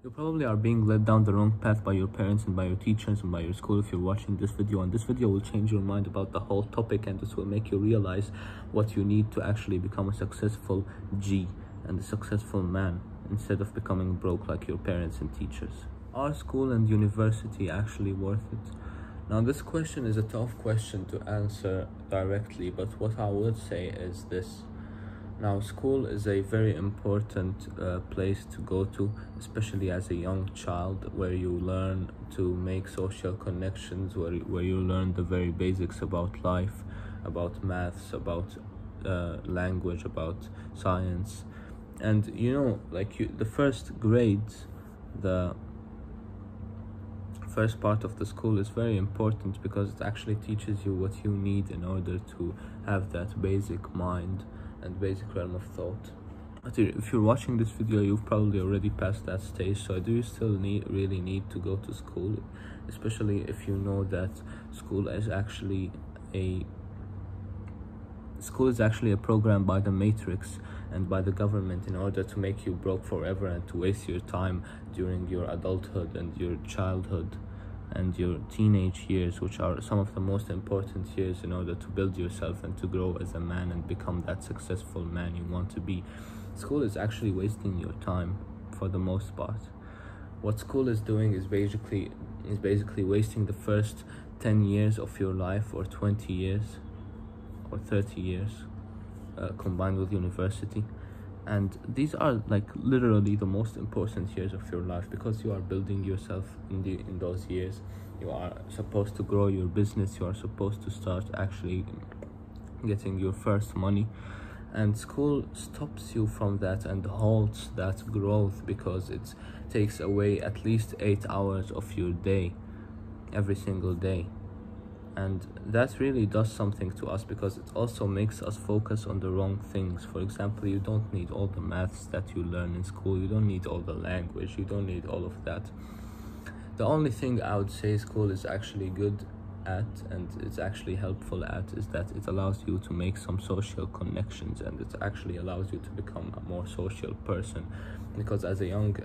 You probably are being led down the wrong path by your parents and by your teachers and by your school if you're watching this video, and this video will change your mind about the whole topic, and this will make you realize what you need to actually become a successful G and a successful man instead of becoming broke like your parents and teachers. Are school and university actually worth it? Now, this question is a tough question to answer directly, but what I would say is this. Now, school is a very important place to go to, especially as a young child, where you learn to make social connections, where you learn the very basics about life, about maths, about language, about science. And you know, the first grades, the first part of the school is very important because it actually teaches you what you need in order to have that basic mind and basic realm of thought. But if you're watching this video, you've probably already passed that stage, so do you still really need to go to school? Especially if you know that school is actually a program by the Matrix and by the government in order to make you broke forever and to waste your time during your adulthood and your childhood and your teenage years, which are some of the most important years in order to build yourself and to grow as a man and become that successful man you want to be. School is actually wasting your time for the most part. What school is doing is basically wasting the first 10 years of your life, or 20 years or 30 years combined with university. And these are literally the most important years of your life, because you are building yourself in those years. You are supposed to grow your business, you are supposed to start actually getting your first money, and school stops you from that and halts that growth because it takes away at least 8 hours of your day every single day. And that really does something to us, because it also makes us focus on the wrong things. For example, you don't need all the maths that you learn in school, you don't need all the language, you don't need all of that. The only thing I would say school is actually good at, and it's actually helpful at, is that it allows you to make some social connections, and it actually allows you to become a more social person. Because as a young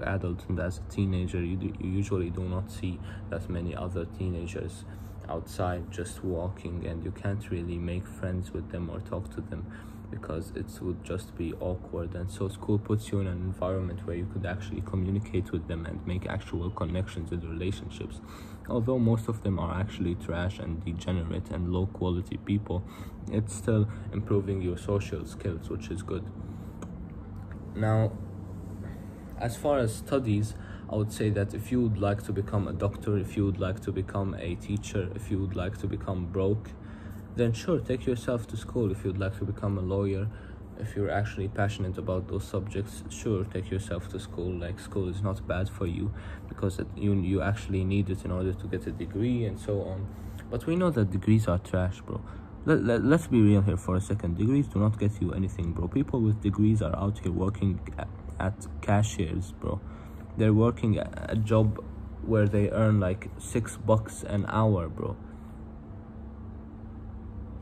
adult and as a teenager, you usually do not see that many other teenagers outside just walking, and you can't really make friends with them or talk to them because it would just be awkward. And so school puts you in an environment where you could actually communicate with them and make actual connections and relationships. Although most of them are actually trash and degenerate and low quality people, it's still improving your social skills, which is good. Now, as far as studies, I would say that if you would like to become a doctor, if you would like to become a teacher, if you would like to become broke, then sure, take yourself to school. If you'd like to become a lawyer, if you're actually passionate about those subjects, sure, take yourself to school. School is not bad for you, because you actually need it in order to get a degree and so on. But we know that degrees are trash, bro. Let's be real here for a second. Degrees do not get you anything, bro. People with degrees are out here working at cashiers, bro. They're working a job where they earn $6 an hour, bro.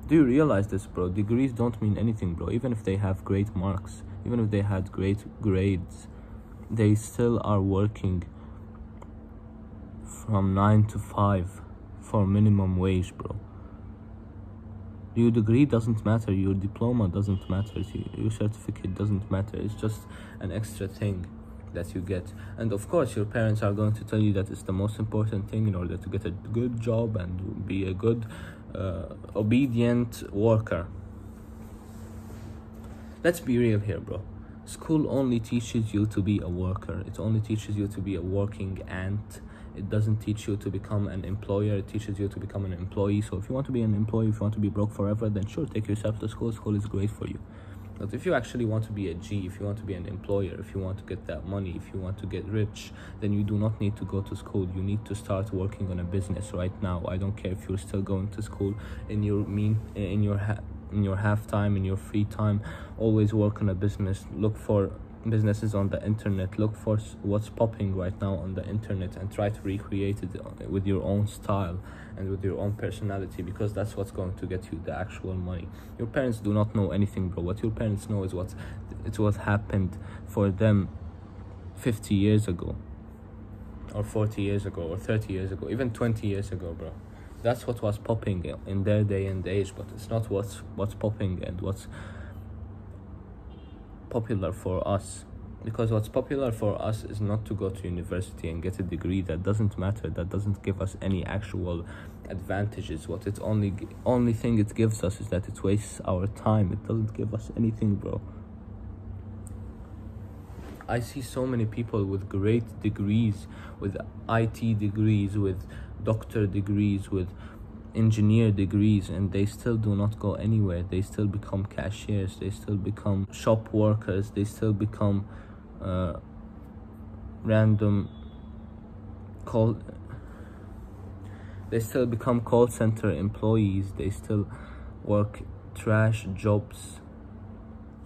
Do you realize this, bro? Degrees don't mean anything, bro. Even if they have great marks, even if they had great grades, they still are working from 9 to 5 for minimum wage, bro. Your degree doesn't matter, your diploma doesn't matter, your certificate doesn't matter. It's just an extra thing that you get. And of course, your parents are going to tell you that it's the most important thing in order to get a good job and be a good obedient worker. Let's be real here, bro. School only teaches you to be a worker. It only teaches you to be a working ant. It doesn't teach you to become an employer. It teaches you to become an employee. So if you want to be an employee, if you want to be broke forever, then sure, take yourself to school. School is great for you. But if you actually want to be a G, if you want to be an employer, if you want to get that money, if you want to get rich, then you do not need to go to school. You need to start working on a business right now. I don't care if you're still going to school in your half time, in your free time. Always work on a business. Look for businesses on the internet. Look for what's popping right now on the internet and try to recreate it with your own style and with your own personality, because that's what's going to get you the actual money. Your parents do not know anything, bro. What your parents know is what happened for them 50 years ago, or 40 years ago, or 30 years ago, even 20 years ago, bro. That's what was popping in their day and age, but it's not what's popping and what's popular for us. Because what's popular for us is not to go to university and get a degree that doesn't matter, that doesn't give us any actual advantages. What it only thing it gives us is that it wastes our time. It doesn't give us anything, bro. I see so many people with great degrees, with IT degrees, with doctor degrees, with engineer degrees, and they still do not go anywhere. They still become cashiers, they still become shop workers, they still become they still become call center employees, they still work trash jobs.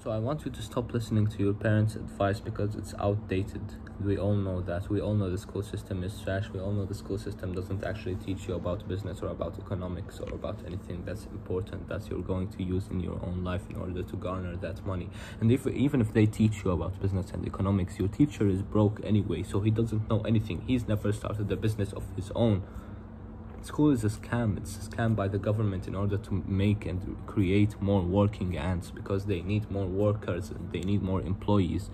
So I want you to stop listening to your parents' advice, because it's outdated. We all know that. We all know the school system is trash. We all know the school system doesn't actually teach you about business or about economics or about anything that's important that you're going to use in your own life in order to garner that money. And even if they teach you about business and economics, your teacher is broke anyway, so he doesn't know anything. He's never started a business of his own. School is a scam. It's a scam by the government in order to make and create more working ants, because they need more workers and they need more employees.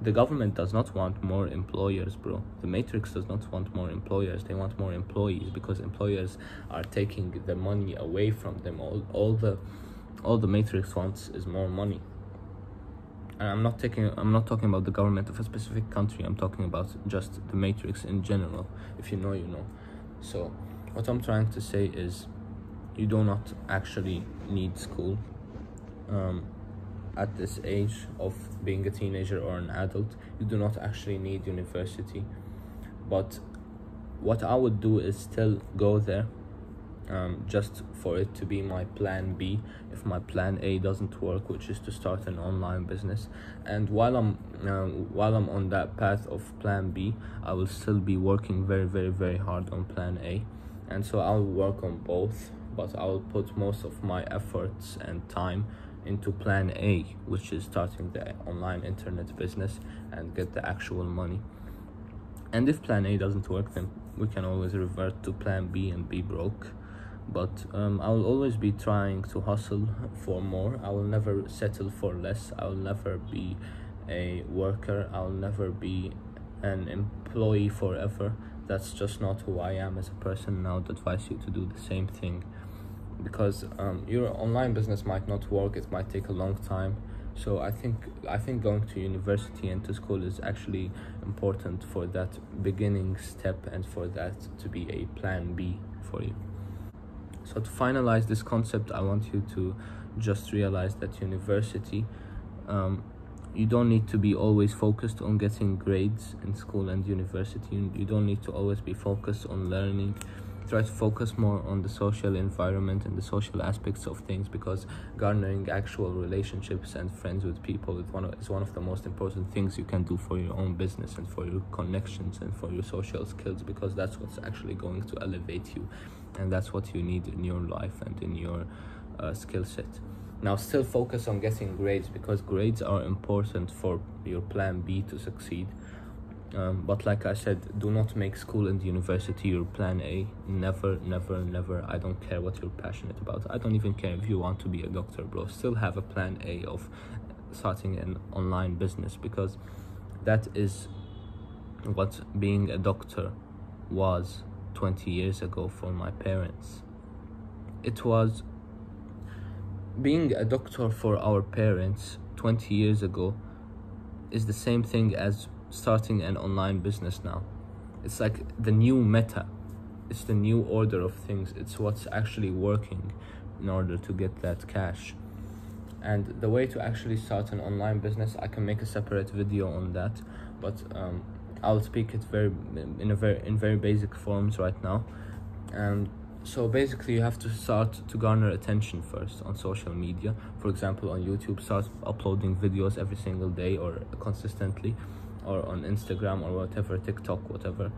The government does not want more employers, bro. The Matrix does not want more employers. They want more employees, because employers are taking the money away from them. All the Matrix wants is more money. And I'm not talking about the government of a specific country. I'm talking about just the Matrix in general. If you know, you know. So what I'm trying to say is, you do not actually need school at this age of being a teenager or an adult. You do not actually need university. But what I would do is still go there, just for it to be my plan B if my plan A doesn't work, which is to start an online business. And while I'm on that path of plan B, I will still be working very, very, very hard on plan A. And so I'll work on both, but I'll put most of my efforts and time into plan A, which is starting the online internet business and get the actual money. And if plan A doesn't work, then we can always revert to plan B and be broke. But I will always be trying to hustle for more. I will never settle for less. I will never be a worker. I will never be an employee forever. That's just not who I am as a person, and I would advise you to do the same thing. Because your online business might not work, it might take a long time. So I think going to university and to school is actually important for that beginning step, and for that to be a plan B for you. So to finalize this concept, I want you to just realize that university, you don't need to be always focused on getting grades in school and university. You don't need to always be focused on learning. Try to focus more on the social environment and the social aspects of things, because garnering actual relationships and friends with people is one of the most important things you can do for your own business and for your connections and for your social skills, because that's what's actually going to elevate you, and that's what you need in your life and in your skill set. Now, still focus on getting grades, because grades are important for your plan B to succeed. But like I said, do not make school and university your plan A. Never, never, never. I don't care what you're passionate about. I don't even care if you want to be a doctor, bro. Still have a plan A of starting an online business, because that is what being a doctor was 20 years ago for my parents. It was being a doctor for our parents 20 years ago is the same thing as starting an online business now. It's like the new meta. It's the new order of things. It's what's actually working in order to get that cash. And the way to actually start an online business, I can make a separate video on that, but I'll speak it in very basic forms right now. And so basically, you have to start to garner attention first on social media. For example, on YouTube, start uploading videos every single day or consistently, or on Instagram or whatever, TikTok, whatever,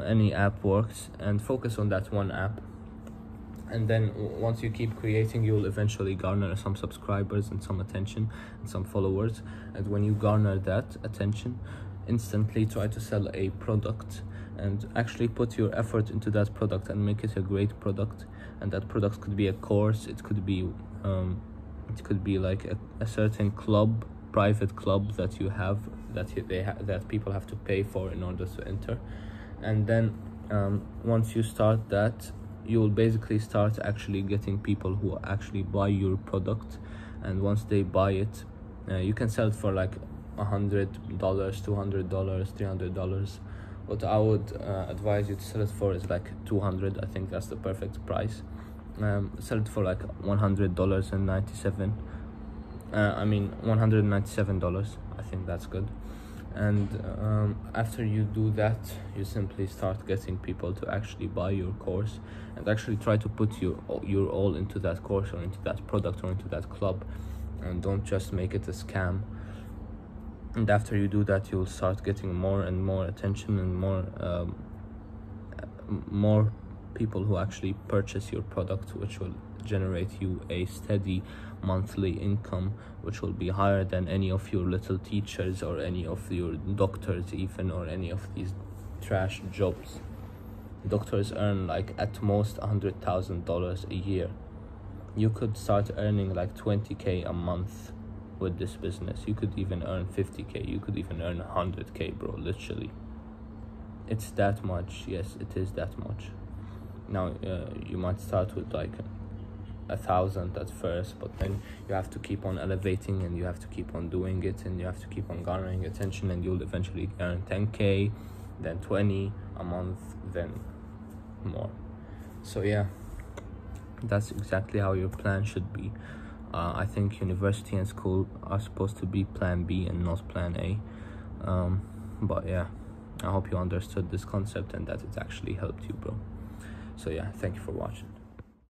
any app works, and focus on that one app. And then once you keep creating, you'll eventually garner some subscribers and some attention and some followers. And when you garner that attention, instantly try to sell a product, and actually put your effort into that product and make it a great product. And that product could be a course, it could be like a certain club, private club that you have, that people have to pay for in order to enter. And then once you start that, you will basically start actually getting people who actually buy your product. And once they buy it, you can sell it for like $100, $200, $300. What I would advise you to sell it for is like $200. I think that's the perfect price. Sell it for like $100.97. $197. I think that's good. And after you do that, you simply start getting people to actually buy your course, and actually try to put your all into that course, or into that product, or into that club, and don't just make it a scam. And after you do that, you'll start getting more and more attention, and more people who actually purchase your product, which will generate you a steady monthly income, which will be higher than any of your little teachers, or any of your doctors even, or any of these trash jobs. Doctors earn like at most $100,000 a year. You could start earning like 20k a month with this business. You could even earn 50k, you could even earn 100k, bro. Literally, it's that much. Yes, it is that much. Now you might start with like 1,000 at first, but then you have to keep on elevating, and you have to keep on doing it, and you have to keep on garnering attention, and you'll eventually earn 10k, then 20 a month, then more. So yeah, that's exactly how your plan should be. I think university and school are supposed to be plan B and not plan A. But yeah, I hope you understood this concept and that it actually helped you, bro. So yeah, thank you for watching.